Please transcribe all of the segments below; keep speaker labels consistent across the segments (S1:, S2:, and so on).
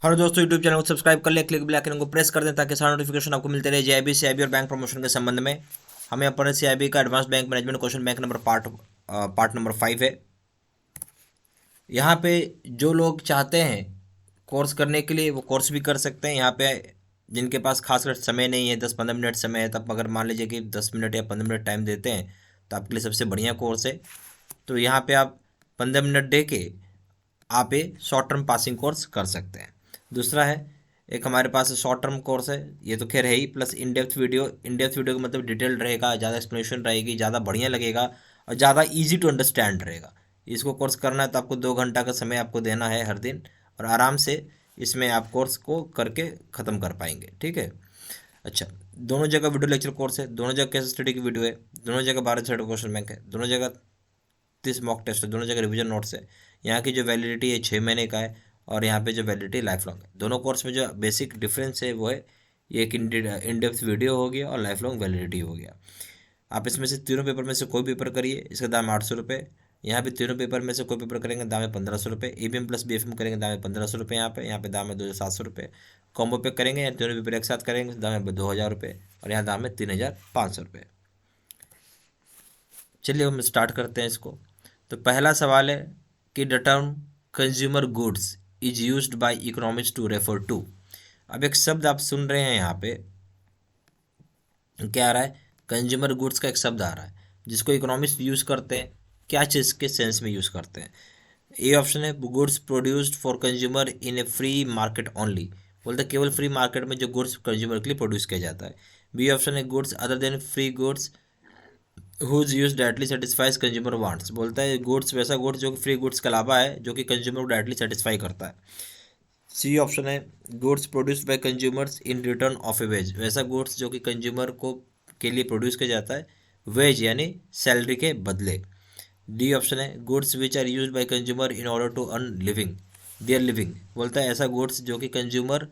S1: Hello दोस्तों, YouTube channel को subscribe कर ले, क्लिक बेल आइकन को प्रेस कर दें ताकि सारा नोटिफिकेशन आपको मिलते रहे जेआईबी सीआईबी और बैंक प्रमोशन के संबंध में। हमें यहाँ पर सीआईबी का advance bank management question bank number part number 5 है। यहाँ पे जो लोग चाहते हैं कोर्स करने के लिए वो कोर्स भी कर सकते हैं। यहाँ पे जिनके पास खासकर समय नहीं है, 10-15 मिनट समय है, तब अगर मान लीजिए कि 10 मिनट या 15 मिनट टाइम देते हैं तो आपके लिए सबसे बढ़िया कोर्स है। तो यहाँ पे आप 15 मिनट दे के आप ये शॉर्ट टर्म पासिंग कोर्स कर सकते हैं। दूसरा है, एक हमारे पास शॉर्ट टर्म कोर्स है, ये तो खैर है ही, plus in depth video. In depth video का मतलब डिटेल्ड रहेगा, ज़्यादा एक्सप्लेनेशन रहेगी, ज़्यादा बढ़िया लगेगा और ज़्यादा इजी टू अंडरस्टैंड रहेगा। इसको कोर्स करना है तो आपको 2 घंटा का समय आपको देना है हर दिन, और आराम से इसमें आप कोर्स को करके ख़त्म कर पाएंगे। ठीक है। अच्छा, दोनों जगह वीडियो लेक्चर कोर्स है, दोनों जगह केस स्टडी की वीडियो है, दोनों जगह 12 से क्वेश्चन बैंक है, दोनों जगह 30 मॉक टेस्ट है, दोनों जगह रिवीजन नोट्स है। यहाँ की जो वैलिडिटी है 6 महीने का है, और यहाँ पे जो वैलिडिटी लाइफ लॉन्ग है। दोनों कोर्स में जो बेसिक डिफरेंस है वो है, ये एक इन डेप्थ वीडियो हो गया और लाइफ लॉन्ग वैलिडिटी हो गया। आप इसमें से तीनों पेपर में से कोई पेपर करिए, इसका दाम 800 रुपये। यहाँ पे तीनों पेपर में से कोई पेपर करेंगे दाम है 1500 रुपये। ईवीएम प्लस बीएफएम करेंगे दाम है 1500 रुपये। यहाँ पे दाम है 2700 रुपये। कॉम्बो पे करेंगे या तीनों पेपर एक साथ करेंगे दाम है 2000 रुपये, और यहाँ दाम है 3500 रुपये। चलिए हम स्टार्ट करते हैं इसको। तो पहला सवाल है कि the term consumer goods is used by economics to refer to. अब एक शब्द आप सुन रहे हैं यहाँ पे, क्या आ रहा है? कंज्यूमर गुड्स का एक शब्द आ रहा है जिसको इकोनॉमिक्स यूज़ करते हैं। क्या चीज़ के सेंस में यूज़ करते हैं? ए ऑप्शन है goods produced for consumer in a free market only. बोलते हैं केवल फ्री मार्केट में जो गुड्स कंज्यूमर के लिए प्रोड्यूस किया जाता है। बी ऑप्शन है goods other than free goods whose use directly satisfies consumer wants. बोलता है गुड्स वैसा गुड्स जो कि फ्री गुड्स के अलावा है, जो कि कंज्यूमर को डायरेक्टली सेटिस्फाई करता है। सी ऑप्शन है goods produced by consumers in return of a wage. वैसा गुड्स जो कि कंज्यूमर को के लिए प्रोड्यूस किया जाता है वेज यानी सैलरी के बदले। डी ऑप्शन है goods which are use by consumer in order to earn living their living. बोलता है ऐसा गुड्स जो कि कंज्यूमर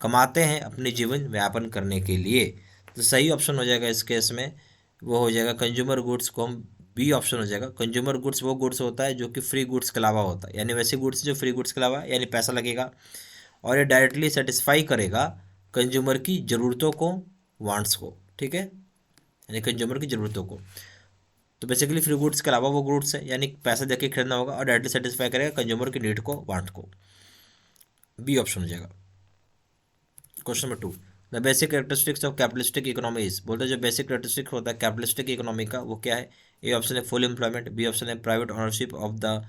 S1: कमाते हैं अपने जीवन व्यापन करने के लिए। तो सही ऑप्शन हो जाएगा इस केस में, वो हो जाएगा कंज्यूमर गुड्स को हम बी ऑप्शन हो जाएगा। कंज्यूमर गुड्स वो गुड्स होता है जो कि फ्री गुड्स के अलावा होता है, यानी वैसे गुड्स जो फ्री गुड्स के अलावा यानी पैसा लगेगा, और ये डायरेक्टली सेटिस्फाई करेगा कंज्यूमर की ज़रूरतों को, वांट्स को। ठीक है, यानी कंज्यूमर की ज़रूरतों को। तो बेसिकली फ्री गुड्स के अलावा वो गुड्स है, यानी पैसा देके खरीदना होगा और डायरेक्टली सेटिस्फाई करेगा कंज्यूमर की नीड को, वांट को। बी ऑप्शन हो जाएगा। Question number 2, the basic characteristics of capitalistic economies. बोलते हैं जो बेसिक कैरेक्टरिस्टिक होता है कैपिटलिस्टिक इकोनॉमी का वो क्या है? ए ऑप्शन है फुल एम्प्लॉयमेंट। बी ऑप्शन है private ownership of the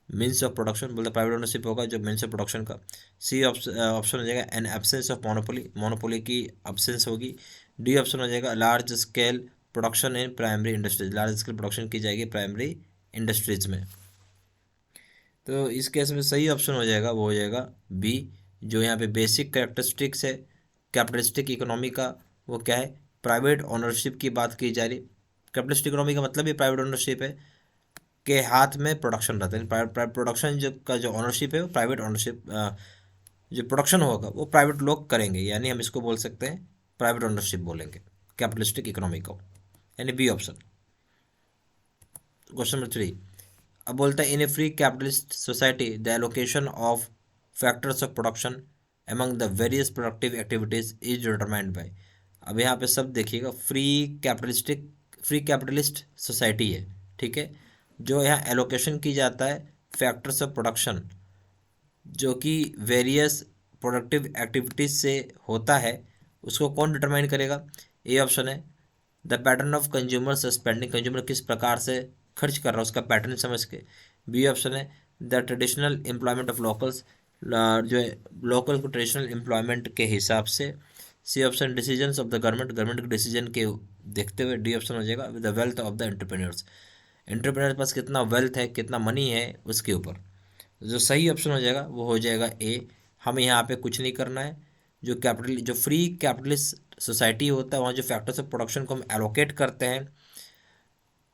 S1: means of production. बोलते प्राइवेट ओनरशिप होगा जो मीन्स ऑफ प्रोडक्शन का। सी ऑप्शन हो जाएगा an absence of monopoly, monopoly की एब्सेंस होगी। डी ऑप्शन हो जाएगा large scale production in primary industries, large scale production की जाएगी प्राइमरी इंडस्ट्रीज में। तो इस केस में सही ऑप्शन हो जाएगा, वो हो जाएगा बी। जो यहाँ पे बेसिक कैरेक्टरिस्टिक्स है कैपिटलिस्टिक इकोनॉमी का वो क्या है? प्राइवेट ओनरशिप की बात की जा रही। कैपिटलिस्टिक इकोनॉमी का मतलब ही प्राइवेट ओनरशिप है, के हाथ में प्रोडक्शन रहता है। प्रोडक्शन जो का जो ओनरशिप है वो प्राइवेट ओनरशिप, जो प्रोडक्शन होगा वो प्राइवेट लोग करेंगे, यानी हम इसको बोल सकते हैं प्राइवेट ओनरशिप बोलेंगे कैपिटलिस्टिक इकोनॉमी को, यानी बी ऑप्शन। क्वेश्चन नंबर 3, अब बोलता है in a free capitalist society the allocation of factors of production among the various productive activities is determined by. अब यहाँ पे सब देखिएगा, फ्री कैपिटलिस्ट सोसाइटी है। ठीक है, जो यहाँ एलोकेशन की जाता है फैक्टर्स ऑफ प्रोडक्शन जो कि वेरियस प्रोडक्टिव एक्टिविटीज से होता है, उसको कौन डिटरमाइन करेगा? ए ऑप्शन है the pattern of consumer spending, consumer किस प्रकार से खर्च कर रहा है उसका पैटर्न समझ के। बी ऑप्शन है the traditional employment of locals, जो है लोकल को ट्रेडिशनल एम्प्लॉयमेंट के हिसाब से। C option decisions of the government, government के डिसीजन के देखते हुए। डी ऑप्शन हो जाएगा with the wealth of the entrepreneurs, entrepreneur के पास कितना वेल्थ है, कितना मनी है उसके ऊपर। जो सही ऑप्शन हो जाएगा वो हो जाएगा ए। हमें यहाँ पे कुछ नहीं करना है। जो फ्री कैपिटलिस्ट सोसाइटी होता है वहाँ जो फैक्टर्स ऑफ प्रोडक्शन को हम एलोकेट करते हैं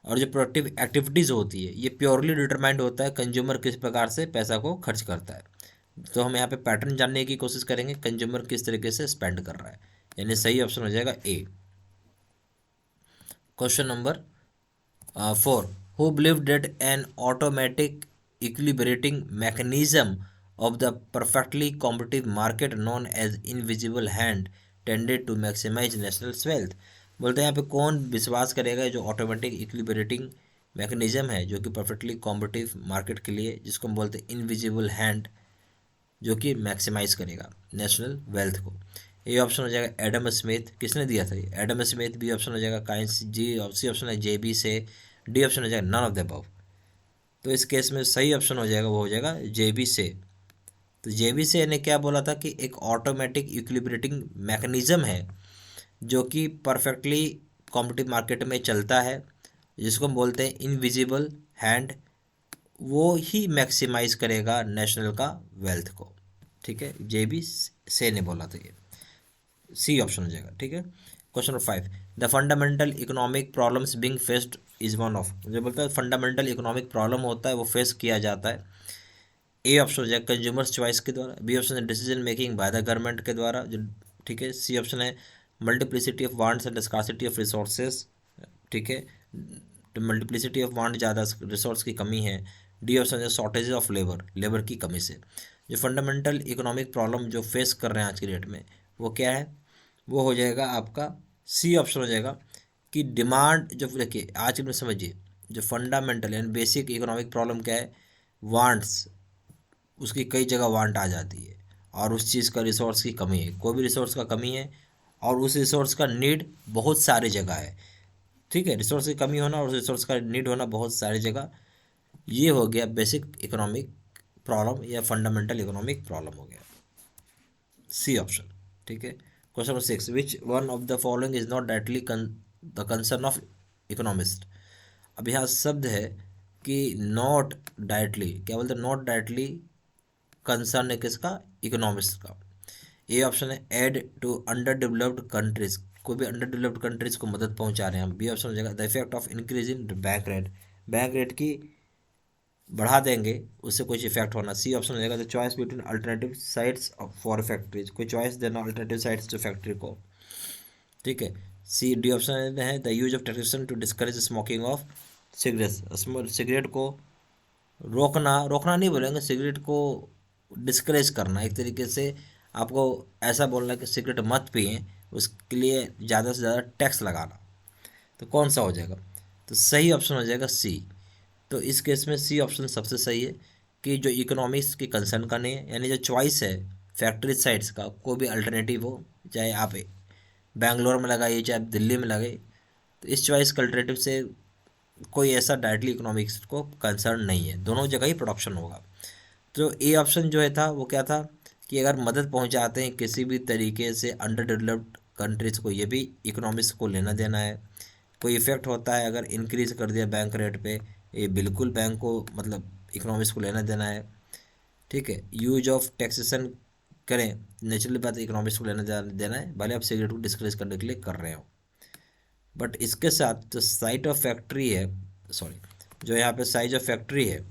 S1: और जो प्रोडक्टिव एक्टिविटीज़ होती है ये प्योरली डिटरमाइंड होता है कंज्यूमर किस प्रकार से पैसा को खर्च करता है। तो हम यहाँ पे पैटर्न जानने की कोशिश करेंगे कंज्यूमर किस तरीके से स्पेंड कर रहा है, यानी सही ऑप्शन हो जाएगा a. Question number 4, who believe that an automatic equilibrating mechanism of the perfectly competitive market known as invisible hand tended to maximize national wealth। बोलते हैं यहाँ पे कौन विश्वास करेगा जो ऑटोमेटिक इक्विलिब्रेटिंग मैकेनिज्म है जो कि परफेक्टली कॉम्पिटिटिव मार्केट के लिए, जिसको हम बोलते हैं इनविजिबल हैंड, जो कि मैक्सिमाइज करेगा नेशनल वेल्थ को। ए ऑप्शन हो जाएगा एडम स्मिथ। किसने दिया था ये? Adam Smith. बी ऑप्शन हो जाएगा काइंस। सी ऑप्शन है जेबी से। डी ऑप्शन हो जाएगा नन ऑफ द अबव। तो इस केस में सही ऑप्शन हो जाएगा, वो हो जाएगा जेबी से। तो जेबी से ने क्या बोला था कि एक ऑटोमेटिक इक्विलिब्रेटिंग मैकेनिज्म है जो कि परफेक्टली कॉम्पिटिटिव मार्केट में चलता है, जिसको हम बोलते हैं इनविजिबल हैंड, वो ही मैक्सिमाइज करेगा नेशनल का वेल्थ को। ठीक है, जेबी से ने बोला था ये। सी ऑप्शन हो जाएगा। ठीक है, question number 5, the fundamental economic problems being faced is one of. जो बोलता है फंडामेंटल इकोनॉमिक प्रॉब्लम होता है वो फेस किया जाता है। ए ऑप्शन हो जाएगा कंज्यूमर्स चॉइस के द्वारा। बी ऑप्शन है decision making by the government के द्वारा जो। ठीक है, सी ऑप्शन है multiplicity of wants and scarcity of resources. ठीक है, तो मल्टीप्लिसिटी ऑफ वांट ज़्यादा, रिसोर्स की कमी है। डी ऑप्शन है शॉर्टेज ऑफ लेबर, लेबर की कमी से। जो फंडामेंटल इकोनॉमिक प्रॉब्लम जो फेस कर रहे हैं आज की डेट में वो क्या है? वो हो जाएगा आपका सी ऑप्शन हो जाएगा कि डिमांड। जो देखिए आज में समझिए, जो फंडामेंटल यानी बेसिक इकोनॉमिक प्रॉब्लम क्या है? वांट्स, उसकी कई जगह वांट आ जाती है और उस चीज़ का रिसोर्स की कमी है, कोई भी रिसोर्स का कमी है और उस रिसोर्स का नीड बहुत सारी जगह है। ठीक है, रिसोर्स की कमी होना और रिसोर्स का नीड होना बहुत सारी जगह, ये हो गया बेसिक इकोनॉमिक प्रॉब्लम या फंडामेंटल इकोनॉमिक प्रॉब्लम हो गया, सी ऑप्शन। ठीक है, question number 6, which one of the following is not directly the concern of economist. अब यहाँ शब्द है कि नॉट डायरेक्टली, क्या बोलते हैं? नॉट डायरेक्टली कंसर्न है किसका? इकोनॉमिस्ट का। ए ऑप्शन है aid to under developed countries, कोई भी अंडर डेवलप्ड कंट्रीज को मदद पहुंचा रहे हैं हम। बी ऑप्शन हो जाएगा the effect of increase in bank rate, bank rate की बढ़ा देंगे उससे कुछ इफेक्ट होना। सी ऑप्शन हो जाएगा the choice between alternative sites for factories, कोई चॉइस देना अल्टरनेटिव साइट्स जो फैक्ट्री को। ठीक है, सी डी ऑप्शन है the use of taxation to discourage smoking of cigarette, cigarette को रोकना, रोकना नहीं बोलेंगे, सिगरेट को डिस्करेज करना, एक तरीके से आपको ऐसा बोलना कि सिगरेट मत पिए, उसके लिए ज़्यादा से ज़्यादा टैक्स लगाना। तो कौन सा हो जाएगा? तो सही ऑप्शन हो जाएगा सी। तो इस केस में सी ऑप्शन सबसे सही है कि जो इकोनॉमिक्स की कंसर्न का नहीं है, यानी जो चॉइस है फैक्ट्री साइट्स का, कोई भी अल्टरनेटिव हो, चाहे आप बैंगलोर में लगाइए चाहे आप दिल्ली में लगाइए, तो इस चॉइस का अल्टरनेटिव से कोई ऐसा डायरेक्टली इकोनॉमिक्स को कंसर्न नहीं है, दोनों जगह ही प्रोडक्शन होगा। तो ए ऑप्शन जो है था वो क्या था कि अगर मदद पहुंचाते हैं किसी भी तरीके से अंडर डेवलप्ड कंट्रीज़ को, ये भी इकोनॉमिक्स को लेना देना है। कोई इफेक्ट होता है अगर इंक्रीज कर दिया बैंक रेट पे, ये बिल्कुल बैंक को मतलब इकोनॉमिक्स को लेना देना है। ठीक है, यूज ऑफ टैक्सेशन करें, नेचुरली बात इकोनॉमिक्स को लेना देना है, भले आप सिगरेट को डिस्करेज करने के लिए कर रहे हो। बट इसके साथ जो साइट ऑफ फैक्ट्री है, सॉरी, जो यहाँ पे साइज ऑफ फैक्ट्री है,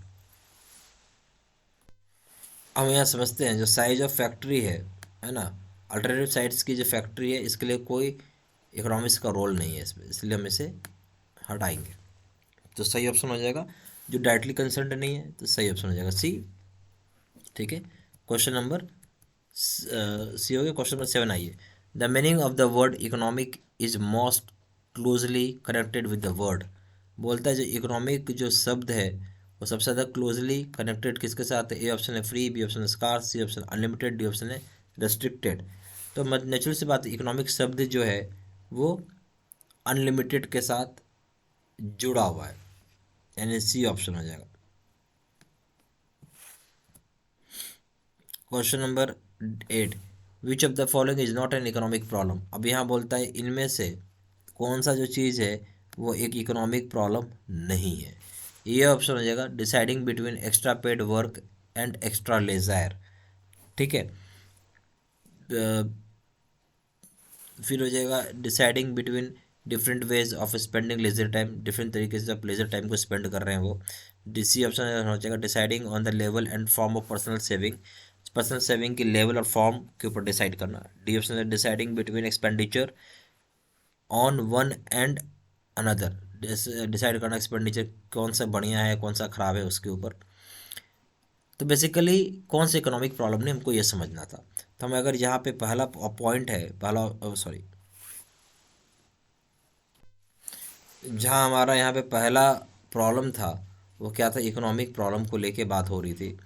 S1: हम यहाँ समझते हैं जो साइज ऑफ फैक्ट्री है ना, अल्टरनेटिव साइट्स की जो फैक्ट्री है इसके लिए कोई इकोनॉमिक्स का रोल नहीं है इसमें, इसलिए हम इसे हटाएंगे। तो सही ऑप्शन हो जाएगा, जो डायरेक्टली कंसर्न नहीं है तो सही ऑप्शन हो जाएगा सी। ठीक है, क्वेश्चन नंबर सी हो गया। क्वेश्चन नंबर 7 आइए, the meaning of the word economic is most closely connected with the word. बोलता है जो इकोनॉमिक जो शब्द है वो सबसे ज़्यादा क्लोजली कनेक्टेड किसके साथ है? ए ऑप्शन है फ्री, बी ऑप्शन है scarce, C option unlimited, D option है रेस्ट्रिक्टेड। तो नेचुरल सी बात है, इकोनॉमिक शब्द जो है वो अनलिमिटेड के साथ जुड़ा हुआ है, यानी सी ऑप्शन हो जाएगा। Question number 8, which of the following is not an economic problem. अब यहाँ बोलता है इनमें से कौन सा जो चीज़ है वो एक इकोनॉमिक प्रॉब्लम नहीं है। ये ऑप्शन हो जाएगा deciding between extra paid work and extra leisure. ठीक है, फिर हो जाएगा deciding between different ways of spending leisure time, different तरीके से आप लेजर टाइम को स्पेंड कर रहे हैं वो। डी ऑप्शन हो जाएगा deciding on the level and form of personal saving, personal saving की लेवल और फॉर्म के ऊपर डिसाइड करना। डी ऑप्शन है deciding between expenditure on one and another, decide करना एक्सपेंडिचर कौन सा बढ़िया है कौन सा खराब है उसके ऊपर। तो बेसिकली कौन सी इकोनॉमिक प्रॉब्लम ने हमको ये समझना था। तो हम अगर यहाँ पे पहला पॉइंट है, जहाँ हमारा यहाँ पे पहला प्रॉब्लम था वो क्या था, इकोनॉमिक प्रॉब्लम को लेके बात हो रही थी।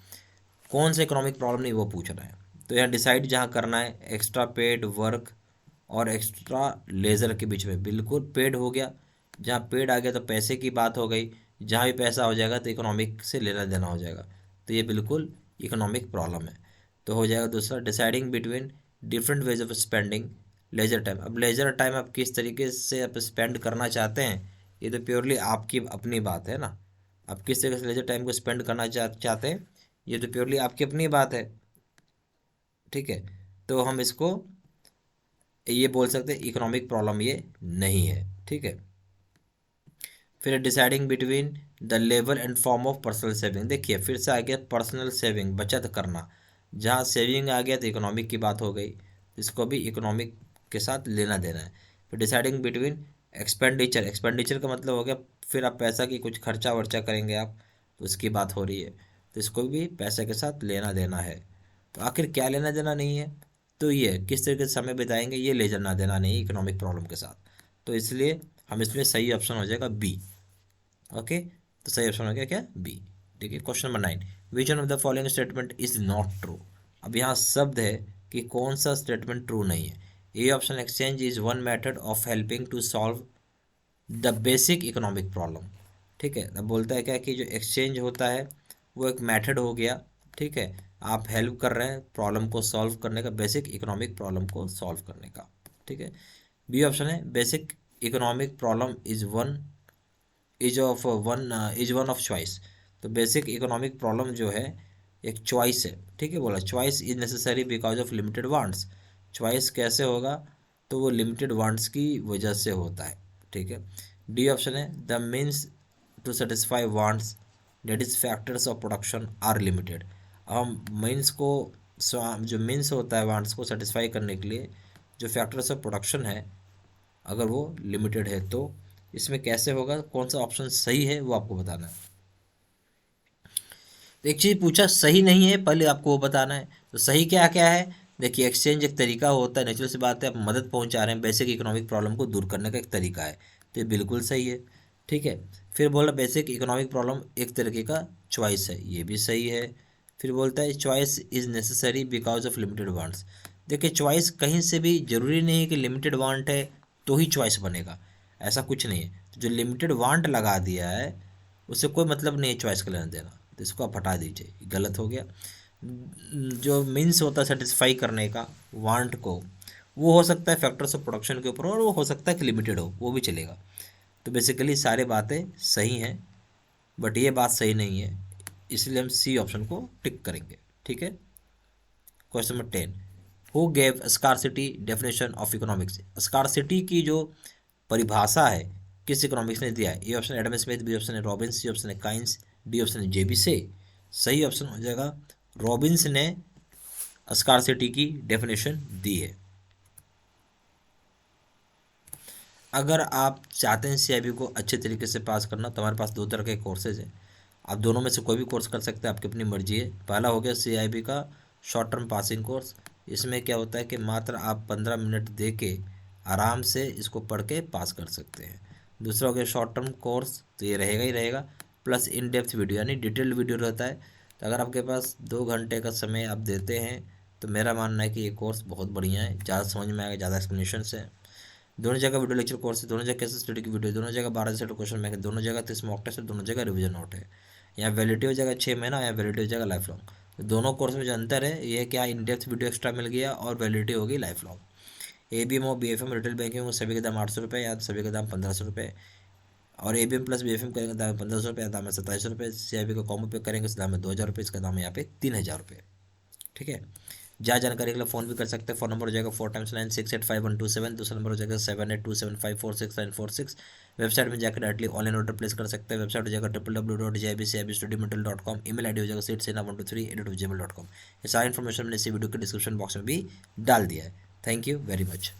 S1: कौन सा इकोनॉमिक प्रॉब्लम नहीं वो पूछ रहा है। तो यहाँ डिसाइड जहाँ करना है एक्स्ट्रा पेड वर्क और एक्स्ट्रा लेज़र के बीच में, बिल्कुल पेड हो गया, जहाँ पेड आ गया तो पैसे की बात हो गई, जहाँ भी पैसा हो जाएगा तो इकोनॉमिक से लेना देना हो जाएगा, तो ये बिल्कुल इकोनॉमिक प्रॉब्लम है। तो हो जाएगा दूसरा, deciding between different ways of spending leisure time. अब लेजर टाइम आप किस तरीके से आप स्पेंड करना चाहते हैं, ये तो प्योरली आपकी अपनी बात है ना। आप किस तरीके से लेजर टाइम को स्पेंड करना चाहते हैं, ये तो प्योरली आपकी अपनी बात है। ठीक है, तो हम इसको ये बोल सकते हैं इकोनॉमिक प्रॉब्लम ये नहीं है। ठीक है, फिर deciding between the level and form of personal saving. देखिए फिर से आ गया पर्सनल सेविंग, बचत करना। जहाँ सेविंग आ गया तो इकोनॉमिक की बात हो गई, इसको भी इकोनॉमिक के साथ लेना देना है। फिर डिसाइडिंग बिटवीन एक्सपेंडिचर, एक्सपेंडिचर का मतलब हो गया फिर आप पैसा की कुछ खर्चा वर्चा करेंगे आप, तो उसकी बात हो रही है, तो इसको भी पैसे के साथ लेना देना है। तो आखिर क्या लेना देना नहीं है, तो ये किस तरीके से समय बिताएंगे, ये ले जाना देना नहीं इकोनॉमिक प्रॉब्लम के साथ। तो इसलिए हम इसमें सही ऑप्शन हो जाएगा बी। ओके, तो सही ऑप्शन हो गया क्या, बी। देखिए question number 9, which one of the following statement is not true. अब यहाँ शब्द है कि कौन सा स्टेटमेंट ट्रू नहीं है। A option, exchange is one method of helping to solve the basic economic problem. ठीक है, अब बोलता है क्या कि जो एक्सचेंज होता है वो एक मेथड हो गया। ठीक है, आप हेल्प कर रहे हैं प्रॉब्लम को सॉल्व करने का, बेसिक इकोनॉमिक प्रॉब्लम को सॉल्व करने का। ठीक है, बी ऑप्शन है basic economic problem is one of choice. तो बेसिक इकोनॉमिक प्रॉब्लम जो है एक चॉइस है। ठीक है, बोला choice is necessary because of limited wants. Choice कैसे होगा, तो वो लिमिटेड वांट्स की वजह से होता है। ठीक है, डी ऑप्शन है the means to satisfy wants that is factors of production are limited. हम मीन्स को, जो मीन्स होता है वांट्स को सेटिस्फाई करने के लिए, जो फैक्टर्स ऑफ प्रोडक्शन है अगर वो लिमिटेड है, तो इसमें कैसे होगा, कौन सा ऑप्शन सही है वो आपको बताना है। तो एक चीज़ पूछा सही नहीं है, पहले आपको वो बताना है। तो सही क्या क्या है, देखिए एक्सचेंज एक तरीका होता है, नेचुरल सी बात है, आप मदद पहुंचा रहे हैं, बेसिक इकोनॉमिक प्रॉब्लम को दूर करने का एक तरीका है, तो ये बिल्कुल सही है। ठीक है, फिर बोला बेसिक इकोनॉमिक प्रॉब्लम एक तरीके का चॉइस है, ये भी सही है। फिर बोलता है choice is necessary because of limited wants. देखिए चॉइस कहीं से भी जरूरी नहीं है कि लिमिटेड वांट है तो ही चॉइस बनेगा, ऐसा कुछ नहीं है। तो जो लिमिटेड वांट लगा दिया है उससे कोई मतलब नहीं है चॉइस का लेना देना, तो इसको आप हटा दीजिए, गलत हो गया। जो मीन्स होता है सेटिस्फाई करने का वांट को, वो हो सकता है फैक्टर्स ऑफ प्रोडक्शन के ऊपर, और वो हो सकता है कि लिमिटेड हो, वो भी चलेगा। तो बेसिकली सारे बातें सही हैं, बट ये बात सही नहीं है, इसलिए हम सी ऑप्शन को टिक करेंगे। ठीक है, question number 10, who gave scarcity definition of economics. Scarcity की जो परिभाषा है किस इकोनॉमिक्स ने दिया है। A option Adam Smith, B option है रॉबिन्स, सी ऑप्शन है काइंस, डी ऑप्शन है जेबी से। सही ऑप्शन हो जाएगा रॉबिन्स ने स्कार्सिटी की डेफिनेशन दी है। अगर आप चाहते हैं सीआईबी को अच्छे तरीके से पास करना, तो हमारे पास दो तरह के कोर्सेज हैं, आप दोनों में से कोई भी कोर्स कर सकते हैं, आपकी अपनी मर्जी है। पहला हो गया सीआईबी का शॉर्ट टर्म पासिंग कोर्स। इसमें क्या होता है कि मात्र आप 15 मिनट दे के आराम से इसको पढ़ के पास कर सकते हैं। दूसरा हो गया शॉर्ट टर्म कोर्स, तो ये रहेगा ही रहेगा, प्लस इन डेप्थ वीडियो यानी डिटेल्ड वीडियो रहता है। तो अगर आपके पास 2 घंटे का समय आप देते हैं, तो मेरा मानना है कि ये कोर्स बहुत बढ़िया है, ज़्यादा समझ में आएगा, ज़्यादा एक्सप्लेनेशन है। दोनों जगह वीडियो लेक्चर कोर्स है, दोनों जगह केस स्टडी की वीडियो, दोनों जगह 12 सेट क्वेश्चन बैंक है, दोनों जगह 30 मॉक टेस्ट है, दोनों जगह रिवीजन नोट है। यहाँ वैलिडिटी हो जाएगा 6 महीना, यहाँ वैलिडिटी हो जाएगा लाइफ लॉन्ग। तो दोनों कोर्स में जो अंतर है ये क्या, इन डेप्थ वीडियो एक्स्ट्रा मिल गया और वैलिडिटी होगी लाइफ लॉन्ग। ABM और BFM रिटेल बैंकिंग में सभी का दाम 800 रुपये, यहाँ सभी का दाम 1500 रुपये, और ABM प्लस BFM करेंगे दाम 1500 रुपये, दाम है 2700 रुपये। CIB का कॉम्बो पे करेंगे दाम है 2000 रुपये, इसका दाम है यहाँ पे 3000 रुपये। ठीक है, जहाँ जानकारी के लिए फ़ोन भी कर सकते हैं। फ़ोन नंबर हो जाएगा 4x9685127, दूसरा नंबर हो जाएगा 7827546946। वेबसाइट में जाकर डायरेक्टली ऑनलाइन ऑर्डर प्लेस कर सकते हैं। वेबसाइट हो जाएगा www.jibcibstudymental.com। email ID हो जाएगा seatsena123@gmail.com। ये सारी इन्फॉर्मेशन मैंने इसी वीडियो के डिस्क्रिप्शन बॉक्स में भी डाल दिया है। Thank you very much.